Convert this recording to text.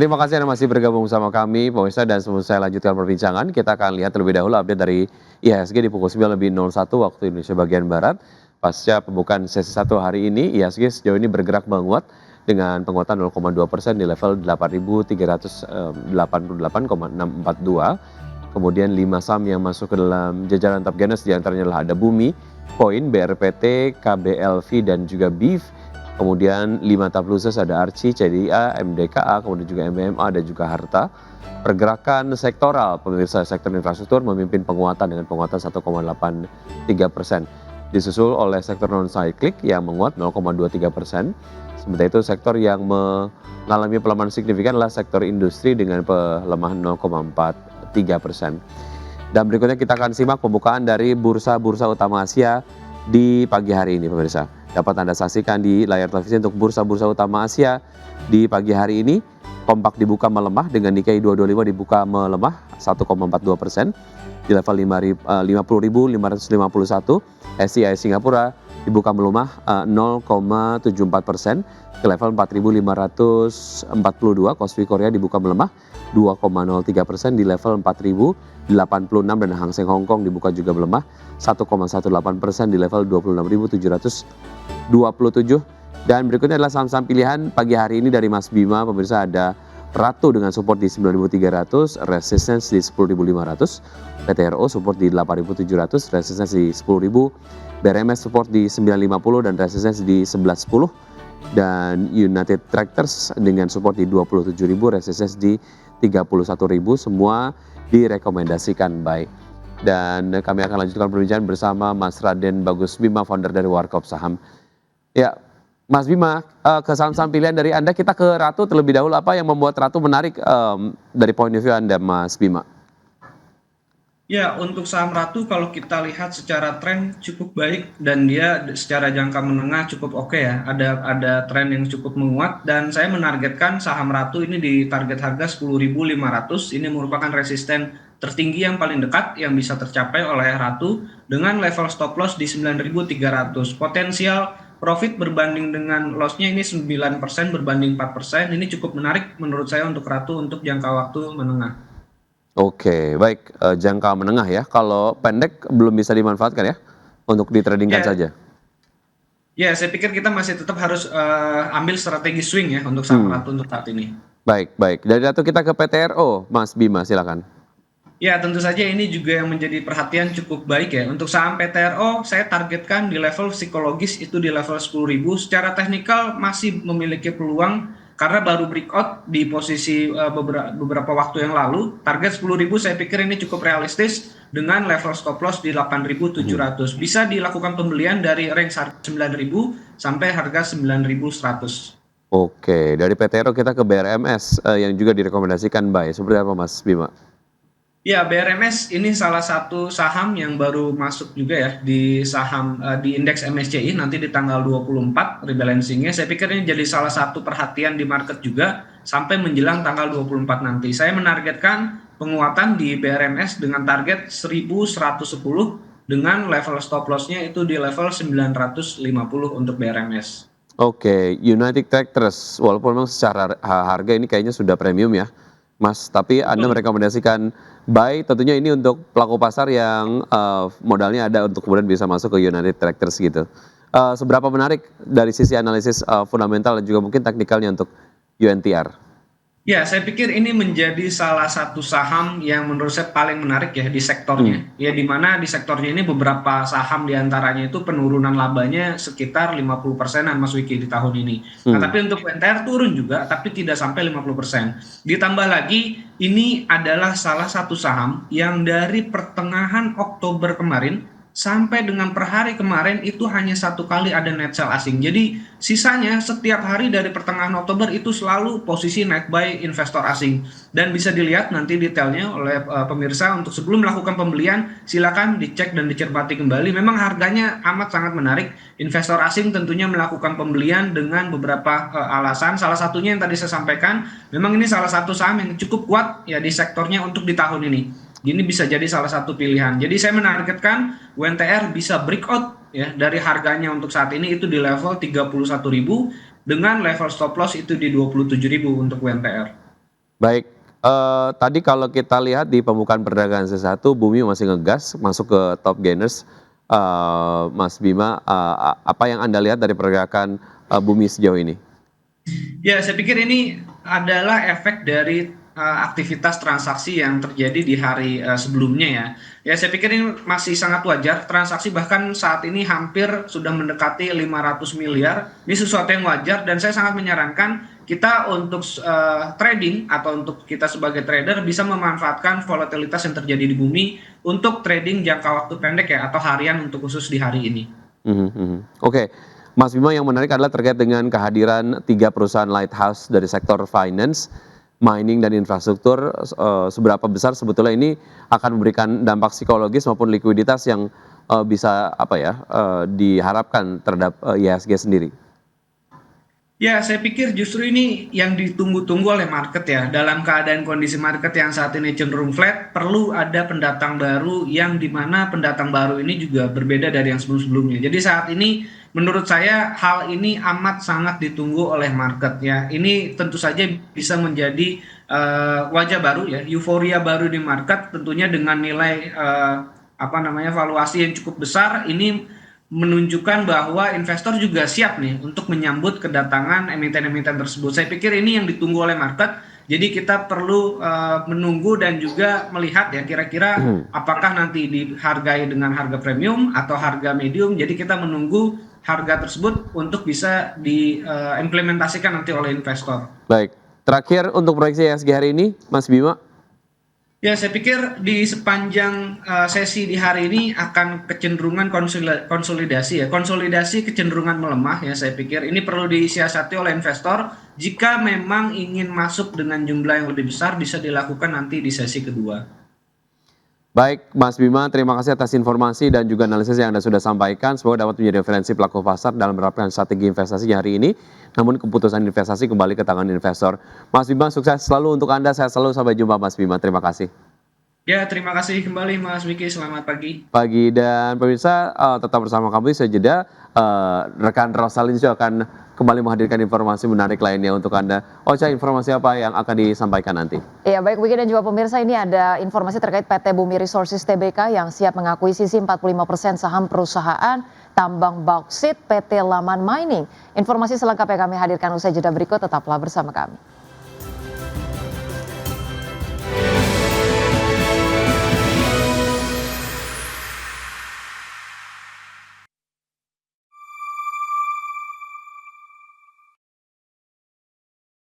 Terima kasih Anda masih bergabung sama kami, pemirsa, dan sebelum saya lanjutkan perbincangan, kita akan lihat terlebih dahulu update dari IHSG di pukul 9:01 waktu Indonesia bagian Barat. Pasca pembukaan sesi 1 hari ini, IHSG sejauh ini bergerak menguat dengan penguatan 0,2% di level 8.388,642. Kemudian 5 saham yang masuk ke dalam jajaran top gainers diantaranya adalah ada Bumi, Poin, BRPT, KBLV, dan juga BIF. Kemudian 5 top losers ada Archie, CDIA, MDKA, kemudian juga MMA dan juga Harta. Pergerakan sektoral, pemirsa, sektor infrastruktur memimpin penguatan dengan penguatan 1,83%. Disusul oleh sektor non-cyclic yang menguat 0,23%. Sementara itu sektor yang mengalami pelemahan signifikan adalah sektor industri dengan pelemahan 0,43%. Dan berikutnya kita akan simak pembukaan dari bursa-bursa utama Asia di pagi hari ini, pemirsa. Dapat Anda saksikan di layar televisi untuk bursa-bursa utama Asia di pagi hari ini. Kompak dibuka melemah dengan Nikkei 225 dibuka melemah 1,42% di level 50.551. SCI Singapura dibuka melemah 0,74% ke level 4.542. Kospi Korea dibuka melemah 2,03% di level 4.086 dan Hang Seng Hong Kong dibuka juga melemah 1,18% di level 26.727. Dan berikutnya adalah saham-saham pilihan pagi hari ini dari Mas Bima. Pemirsa, ada Ratu dengan support di 9.300, resistance di 10.500, PTRO support di 8.700, resistance di 10.000, BRMS support di 9.50 dan resistance di 11.10, dan United Tractors dengan support di 27.000, resistance di 31.000, semua direkomendasikan buy. Dan kami akan lanjutkan perbincangan bersama Mas Raden Bagus Bima, founder dari Warkop Saham. Ya, Mas Bima, ke saham-saham pilihan dari Anda, kita ke Ratu terlebih dahulu. Apa yang membuat Ratu menarik dari point of view Anda, Mas Bima? Ya, untuk saham Ratu kalau kita lihat secara tren cukup baik dan dia secara jangka menengah cukup oke ya. Ada tren yang cukup menguat dan saya menargetkan saham Ratu ini di target harga 10.500. Ini merupakan resisten tertinggi yang paling dekat yang bisa tercapai oleh Ratu dengan level stop loss di 9.300. Potensial profit berbanding dengan loss-nya ini 9% berbanding 4%. Ini cukup menarik menurut saya untuk Ratu untuk jangka waktu menengah. Oke, baik, jangka menengah ya. Kalau pendek belum bisa dimanfaatkan ya, untuk ditradingkan Ya, saja? ya, saya pikir kita masih tetap harus ambil strategi swing ya untuk saham Ratu untuk saat ini. Baik, baik. Dari Ratu kita ke PTRO, Mas Bima, silakan. Ya, tentu saja ini juga yang menjadi perhatian cukup baik ya. Untuk saham PTRO, saya targetkan di level psikologis itu di level 10.000. Secara teknikal masih memiliki peluang karena baru breakout di posisi beberapa waktu yang lalu. Target 10.000 saya pikir ini cukup realistis dengan level stop loss di 8.700. Bisa dilakukan pembelian dari range harga 9.000 sampai harga 9.100. Oke, dari PTRO kita ke BRMS yang juga direkomendasikan buy. Seperti apa, Mas Bima? Ya, BRMS ini salah satu saham yang baru masuk juga ya di saham di indeks MSCI nanti di tanggal 24 rebalancingnya. Saya pikir ini jadi salah satu perhatian di market juga sampai menjelang tanggal 24 nanti. Saya menargetkan penguatan di BRMS dengan target 1110 dengan level stop loss-nya itu di level 950 untuk BRMS. Oke, United Tractors, walaupun memang secara harga ini kayaknya sudah premium ya, Mas, tapi Anda Betul. merekomendasikan buy, tentunya ini untuk pelaku pasar yang modalnya ada untuk kemudian bisa masuk ke United Tractors gitu. Seberapa menarik dari sisi analisis fundamental dan juga mungkin teknikalnya untuk UNTR? Ya, saya pikir ini menjadi salah satu saham yang menurut saya paling menarik ya di Hmm. sektornya. Ya, di mana di sektornya ini beberapa saham diantaranya itu penurunan labanya sekitar 50%-an Mas Wiki di tahun ini. Nah, Hmm. tapi untuk NTR turun juga, tapi tidak sampai 50%. Ditambah lagi, ini adalah salah satu saham yang dari pertengahan Oktober kemarin sampai dengan per hari kemarin itu hanya satu kali ada net sell asing. Jadi sisanya setiap hari dari pertengahan Oktober itu selalu posisi naik buy investor asing. Dan bisa dilihat nanti detailnya oleh pemirsa untuk sebelum melakukan pembelian silakan dicek dan dicermati kembali. Memang harganya amat sangat menarik. Investor asing tentunya melakukan pembelian dengan beberapa alasan. Salah satunya yang tadi saya sampaikan, memang ini salah satu saham yang cukup kuat ya di sektornya untuk di tahun ini. Ini bisa jadi salah satu pilihan. Jadi saya menargetkan UNTR bisa breakout ya dari harganya untuk saat ini itu di level 31.000 dengan level stop loss itu di 27.000 untuk UNTR. Baik, tadi kalau kita lihat di pembukaan perdagangan sesi 1 Bumi masih ngegas masuk ke top gainers, Mas Bima, apa yang Anda lihat dari pergerakan, Bumi sejauh ini? Ya, saya pikir ini adalah efek dari aktivitas transaksi yang terjadi di hari sebelumnya ya. Ya, saya pikir ini masih sangat wajar. Transaksi bahkan saat ini hampir sudah mendekati 500 miliar. Ini sesuatu yang wajar dan saya sangat menyarankan kita untuk trading atau untuk kita sebagai trader bisa memanfaatkan volatilitas yang terjadi di bumi untuk trading jangka waktu pendek ya atau harian untuk khusus di hari ini. Mhm mhm. Oke, Mas Bima, yang menarik adalah terkait dengan kehadiran 3 perusahaan lighthouse dari sektor finance, mining, dan infrastruktur, seberapa besar sebetulnya ini akan memberikan dampak psikologis maupun likuiditas yang, bisa apa ya, diharapkan terhadap, IHSG sendiri? Ya, saya pikir justru ini yang ditunggu-tunggu oleh market ya. Dalam keadaan kondisi market yang saat ini cenderung flat, perlu ada pendatang baru yang dimana pendatang baru ini juga berbeda dari yang sebelum-sebelumnya. Jadi saat ini menurut saya hal ini amat sangat ditunggu oleh market ya. Ini tentu saja bisa menjadi wajah baru ya, euforia baru di market tentunya dengan nilai apa namanya valuasi yang cukup besar. Ini menunjukkan bahwa investor juga siap nih untuk menyambut kedatangan emiten-emiten tersebut. Saya pikir ini yang ditunggu oleh market. Jadi kita perlu menunggu dan juga melihat ya kira-kira apakah nanti dihargai dengan harga premium atau harga medium. Jadi kita menunggu harga tersebut untuk bisa diimplementasikan nanti oleh investor. Baik, terakhir untuk proyeksi IHSG hari ini, Mas Bima? Ya, saya pikir di sepanjang sesi di hari ini akan kecenderungan konsolidasi ya. Konsolidasi kecenderungan melemah ya, saya pikir ini perlu disiasati oleh investor. Jika memang ingin masuk dengan jumlah yang lebih besar bisa dilakukan nanti di sesi kedua. Baik, Mas Bima, terima kasih atas informasi dan juga analisis yang Anda sudah sampaikan. Semoga dapat menjadi referensi pelaku pasar dalam menerapkan strategi investasinya hari ini. Namun keputusan investasi kembali ke tangan investor. Mas Bima, sukses selalu untuk Anda. Saya selalu sampai jumpa, Mas Bima. Terima kasih. Ya, terima kasih kembali Mas Miki. Selamat pagi. Pagi dan pemirsa, tetap bersama kami. Saya jeda, rekan Rosalinjo akan kembali menghadirkan informasi menarik lainnya untuk Anda. Ocha, informasi apa yang akan disampaikan nanti? Ya, baik Wiki dan juga pemirsa, ini ada informasi terkait PT Bumi Resources Tbk yang siap mengakuisisi 45% saham perusahaan tambang bauksit PT Laman Mining. Informasi selengkapnya kami hadirkan usai jeda berikut, tetaplah bersama kami.